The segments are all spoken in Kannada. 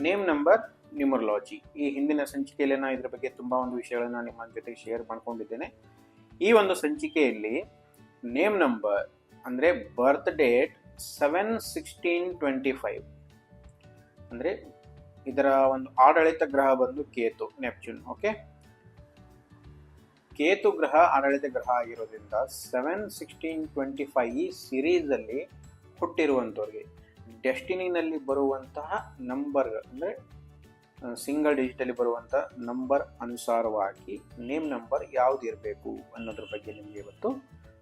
Name number numerology. ಈ ಹಿಂದಿನ ಸಂಚಿಕೆಯಲ್ಲಿ ನಾನು ಇದರ ಬಗ್ಗೆ ತುಂಬ ಒಂದು ವಿಷಯಗಳನ್ನು ನಿಮ್ಮ ಜೊತೆಗೆ ಶೇರ್ ಮಾಡ್ಕೊಂಡಿದ್ದೇನೆ. ಈ ಒಂದು ಸಂಚಿಕೆಯಲ್ಲಿ ನೇಮ್ ನಂಬರ್ ಅಂದರೆ ಬರ್ತ್ ಡೇಟ್ 7/16/25 ಅಂದರೆ ಇದರ ಒಂದು ಆಡಳಿತ ಗ್ರಹ ಬಂದು ಕೇತು, ನೆಪ್ಚೂನ್. ಓಕೆ, ಕೇತು ಗ್ರಹ ಆಡಳಿತ ಗ್ರಹ ಆಗಿರೋದ್ರಿಂದ 7/16/25 ಈ ಸಿರೀಸ್ ಅಲ್ಲಿ ಹುಟ್ಟಿರುವಂಥವ್ರಿಗೆ ಡೆಸ್ಟಿನಿನಲ್ಲಿ ಬರುವಂತಹ ನಂಬರ್ ಅಂದರೆ ಸಿಂಗಲ್ ಡಿಜಿಟಲ್ಲಿ ಬರುವಂಥ ನಂಬರ್ ಅನುಸಾರವಾಗಿ ನೇಮ್ ನಂಬರ್ ಯಾವ್ದು ಇರಬೇಕು ಅನ್ನೋದ್ರ ಬಗ್ಗೆ ನಿಮಗೆ ಇವತ್ತು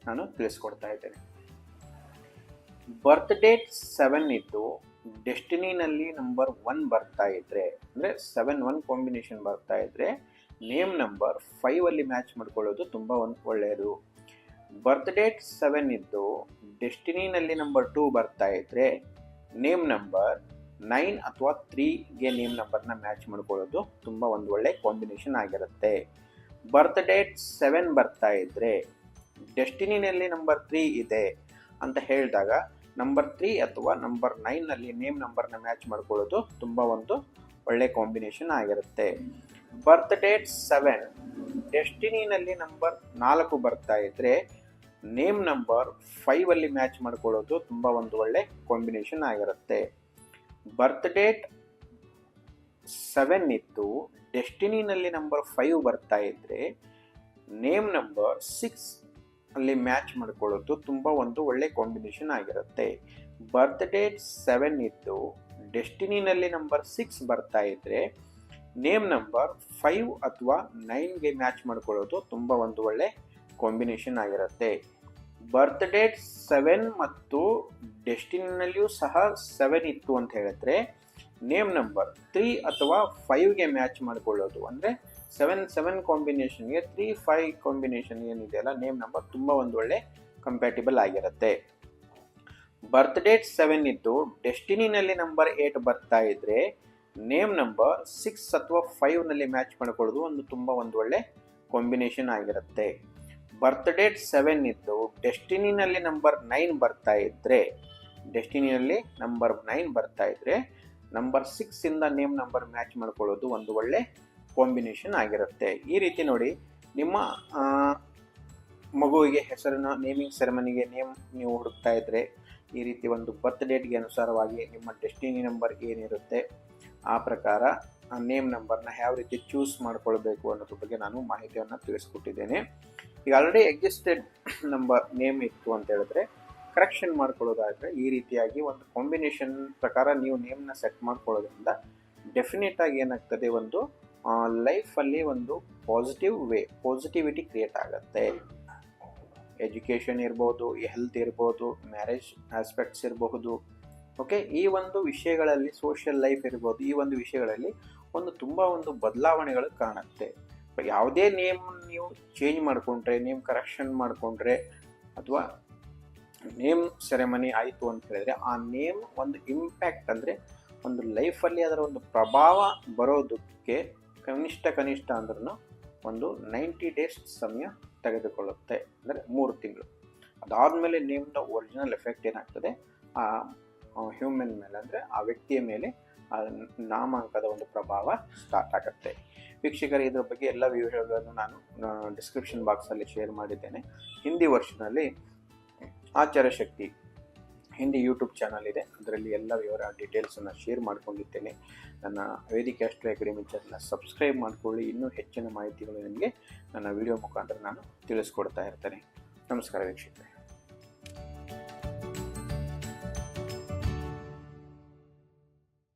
ನಾನು ತಿಳಿಸ್ಕೊಡ್ತಾ ಇದ್ದೇನೆ. ಬರ್ತ್ ಡೇಟ್ 7 ಇದ್ದು ಡೆಸ್ಟಿನಿನಲ್ಲಿ ನಂಬರ್ 1 ಬರ್ತಾ ಇದ್ರೆ ಅಂದರೆ 7-1 ಕಾಂಬಿನೇಷನ್ ಬರ್ತಾ ಇದ್ರೆ ನೇಮ್ ನಂಬರ್ 5 ಅಲ್ಲಿ ಮ್ಯಾಚ್ ಮಾಡ್ಕೊಳ್ಳೋದು ತುಂಬ ಒಳ್ಳೆಯದು. ಬರ್ತ್ ಡೇಟ್ 7 ಇದ್ದು ಡೆಸ್ಟಿನಿನಲ್ಲಿ ನಂಬರ್ 2 ಬರ್ತಾ ಇದ್ರೆ ನೇಮ್ ನಂಬರ್ 9 ಅಥವಾ 3ಗೆ ನೇಮ್ ನಂಬರ್ನ ಮ್ಯಾಚ್ ಮಾಡ್ಕೊಳ್ಳೋದು ತುಂಬ ಒಂದು ಒಳ್ಳೆ ಕಾಂಬಿನೇಷನ್ ಆಗಿರುತ್ತೆ. ಬರ್ತ್ ಡೇಟ್ 7 ಬರ್ತಾ ಇದ್ರೆ ಡೆಸ್ಟಿನಿನಲ್ಲಿ ನಂಬರ್ 3 ಇದೆ ಅಂತ ಹೇಳಿದಾಗ ನಂಬರ್ 3 ಅಥವಾ ನಂಬರ್ 9ನಲ್ಲಿ ನೇಮ್ ನಂಬರ್ನ ಮ್ಯಾಚ್ ಮಾಡ್ಕೊಳ್ಳೋದು ತುಂಬ ಒಂದು ಒಳ್ಳೆ ಕಾಂಬಿನೇಷನ್ ಆಗಿರುತ್ತೆ. ಬರ್ತ್ ಡೇಟ್ 7 ಡೆಸ್ಟಿನಿನಲ್ಲಿ ನಂಬರ್ 4 ಬರ್ತಾ ಇದ್ರೆ ನೇಮ್ ನಂಬರ್ 5 ಅಲ್ಲಿ ಮ್ಯಾಚ್ ಮಾಡ್ಕೊಳ್ಳೋದು ತುಂಬ ಒಂದು ಒಳ್ಳೆ ಕಾಂಬಿನೇಷನ್ ಆಗಿರುತ್ತೆ. ಬರ್ತ್ ಡೇಟ್ 7 ಇದ್ದು ಡೆಸ್ಟಿನಿನಲ್ಲಿ ನಂಬರ್ 5 ಬರ್ತಾ ಇದ್ರೆ ನೇಮ್ ನಂಬರ್ 6 ಅಲ್ಲಿ ಮ್ಯಾಚ್ ಮಾಡ್ಕೊಳ್ಳೋದು ತುಂಬ ಒಂದು ಒಳ್ಳೆ ಕಾಂಬಿನೇಷನ್ ಆಗಿರುತ್ತೆ. ಬರ್ತ್ ಡೇಟ್ 7 ಇದ್ದು ಡೆಸ್ಟಿನಿನಲ್ಲಿ ನಂಬರ್ 6 ಬರ್ತಾ ಇದ್ರೆ ನೇಮ್ ನಂಬರ್ 5 ಅಥವಾ 9ಗೆ ಮ್ಯಾಚ್ ಮಾಡ್ಕೊಳ್ಳೋದು ತುಂಬ ಒಂದು ಒಳ್ಳೆ ಕಾಂಬಿನೇಷನ್ ಆಗಿರುತ್ತೆ. ಬರ್ತ್ ಡೇಟ್ 7 ಮತ್ತು ಡೆಸ್ಟಿನಿನಲ್ಲಿಯೂ ಸಹ 7 ಇತ್ತು ಅಂತ ಹೇಳಿದ್ರೆ ನೇಮ್ ನಂಬರ್ 3 ಅಥವಾ 5ಗೆ ಮ್ಯಾಚ್ ಮಾಡ್ಕೊಳ್ಳೋದು ಅಂದರೆ 7-7 ಕಾಂಬಿನೇಷನ್ಗೆ 3-5 ಕಾಂಬಿನೇಷನ್ ಏನಿದೆಯಲ್ಲ ನೇಮ್ ನಂಬರ್ ತುಂಬ ಒಂದು ಒಳ್ಳೆ ಕಂಪ್ಯಾಟಿಬಲ್ ಆಗಿರುತ್ತೆ. ಬರ್ತ್ ಡೇಟ್ 7 ಇದ್ದು ಡೆಸ್ಟಿನಿನಲ್ಲಿ ನಂಬರ್ 8 ಬರ್ತಾ ಇದ್ರೆ ನೇಮ್ ನಂಬರ್ 6 ಅಥವಾ 5ನಲ್ಲಿ ಮ್ಯಾಚ್ ಮಾಡ್ಕೊಳ್ಳೋದು ತುಂಬ ಒಂದು ಒಳ್ಳೆ ಕಾಂಬಿನೇಷನ್ ಆಗಿರುತ್ತೆ. ಬರ್ತ್ ಡೇಟ್ 7 ಇದ್ದು ಡೆಸ್ಟಿನಿನಲ್ಲಿ ನಂಬರ್ 9 ಬರ್ತಾ ಇದ್ರೆ ನಂಬರ್ 6 ಇಂದ ನೇಮ್ ನಂಬರ್ ಮ್ಯಾಚ್ ಮಾಡ್ಕೊಳ್ಳೋದು ಒಂದು ಒಳ್ಳೆ ಕಾಂಬಿನೇಷನ್ ಆಗಿರುತ್ತೆ. ಈ ರೀತಿ ನೋಡಿ, ನಿಮ್ಮ ಮಗುವಿಗೆ ಹೆಸರನ್ನ ನೇಮಿಂಗ್ ಸೆರೆಮನಿಗೆ ನೀವು ಹುಡುಕ್ತಾ ಇದ್ರೆ ಈ ರೀತಿ ಒಂದು ಬರ್ತ್ ಡೇಟ್ಗೆ ಅನುಸಾರವಾಗಿ ನಿಮ್ಮ ಡೆಸ್ಟಿನಿ ನಂಬರ್ ಏನಿರುತ್ತೆ ಆ ಪ್ರಕಾರ ಆ ನೇಮ್ ನಂಬರ್ನ ಯಾವ ರೀತಿ ಚೂಸ್ ಮಾಡ್ಕೊಳ್ಬೇಕು ಅನ್ನೋದ್ರ ಬಗ್ಗೆ ನಾನು ಮಾಹಿತಿಯನ್ನು ತಿಳಿಸ್ಕೊಟ್ಟಿದ್ದೇನೆ. ಈಗ ಆಲ್ರೆಡಿ ಎಕ್ಸಿಸ್ಟೆಡ್ ನಂಬರ್ ನೇಮ್ ಇತ್ತು ಅಂತ ಹೇಳಿದ್ರೆ ಕರೆಕ್ಷನ್ ಮಾಡ್ಕೊಳ್ಳೋದಾದರೆ ಈ ರೀತಿಯಾಗಿ ಒಂದು ಕಾಂಬಿನೇಷನ್ ಪ್ರಕಾರ ನೀವು ನೇಮ್ನ ಸೆಟ್ ಮಾಡ್ಕೊಳ್ಳೋದ್ರಿಂದ ಡೆಫಿನೆಟ್ ಆಗಿ ಏನಾಗ್ತದೆ, ಒಂದು ಲೈಫಲ್ಲಿ ಒಂದು ಪಾಸಿಟಿವಿಟಿ ಕ್ರಿಯೇಟ್ ಆಗುತ್ತೆ. ಎಜುಕೇಷನ್ ಇರ್ಬೋದು, ಹೆಲ್ತ್ ಇರ್ಬೋದು, ಮ್ಯಾರೇಜ್ ಆಸ್ಪೆಕ್ಟ್ಸ್ ಇರಬಹುದು. ಓಕೆ, ಈ ಒಂದು ವಿಷಯಗಳಲ್ಲಿ ಸೋಷಿಯಲ್ ಲೈಫ್ ಇರ್ಬೋದು, ಈ ಒಂದು ವಿಷಯಗಳಲ್ಲಿ ತುಂಬ ಒಂದು ಬದಲಾವಣೆಗಳು ಕಾಣುತ್ತೆ. ಯಾವುದೇ ನೇಮ್ ನೀವು ಚೇಂಜ್ ಮಾಡಿಕೊಂಡ್ರೆ, ನೇಮ್ ಕರೆಕ್ಷನ್ ಮಾಡಿಕೊಂಡ್ರೆ ಅಥವಾ ನೇಮ್ ಸೆರೆಮನಿ ಆಯಿತು ಅಂತ ಹೇಳಿದ್ರೆ ಆ ನೇಮ್ ಒಂದು ಇಂಪ್ಯಾಕ್ಟ್ ಅಂದರೆ ಒಂದು ಲೈಫಲ್ಲಿ ಅದರ ಒಂದು ಪ್ರಭಾವ ಬರೋದಕ್ಕೆ ಕನಿಷ್ಠ ಅಂದ್ರೂ ಒಂದು 90 ಡೇಸ್ ಸಮಯ ತೆಗೆದುಕೊಳ್ಳುತ್ತೆ, ಅಂದರೆ 3 ತಿಂಗಳು. ಅದಾದಮೇಲೆ ನೇಮ್ನ ಒರಿಜಿನಲ್ ಎಫೆಕ್ಟ್ ಏನಾಗ್ತದೆ ಆ ಹ್ಯೂಮನ್ ಮೇಲೆ ಅಂದರೆ ಆ ವ್ಯಕ್ತಿಯ ಮೇಲೆ ಆ ನಾಮಾಂಕದ ಒಂದು ಪ್ರಭಾವ ಸ್ಟಾರ್ಟ್ ಆಗುತ್ತೆ. ವೀಕ್ಷಕರೇ, ಇದರ ಬಗ್ಗೆ ಎಲ್ಲ ವಿವರಗಳನ್ನು ನಾನು ಡಿಸ್ಕ್ರಿಪ್ಷನ್ ಬಾಕ್ಸಲ್ಲಿ ಶೇರ್ ಮಾಡಿದ್ದೇನೆ. ಹಿಂದಿ ವರ್ಷನಲ್ಲಿ ಆಚಾರ ಶಕ್ತಿ ಹಿಂದಿ ಯೂಟ್ಯೂಬ್ ಚಾನಲ್ ಇದೆ, ಅದರಲ್ಲಿ ಎಲ್ಲ ಡೀಟೇಲ್ಸನ್ನು ಶೇರ್ ಮಾಡ್ಕೊಂಡಿದ್ದೇನೆ. ನನ್ನ ವೇದಿಕೆ ಆಸ್ಟ್ರೋ ಅಕಾಡೆಮಿ ಚಾನಲ್ನ ಸಬ್ಸ್ಕ್ರೈಬ್ ಮಾಡಿಕೊಳ್ಳಿ. ಇನ್ನೂ ಹೆಚ್ಚಿನ ಮಾಹಿತಿಗಳು ನಿಮಗೆ ನನ್ನ ವಿಡಿಯೋ ಮುಖಾಂತರ ನಾನು ತಿಳಿಸ್ಕೊಡ್ತಾ ಇರ್ತೇನೆ. ನಮಸ್ಕಾರ ವೀಕ್ಷಕರೇ.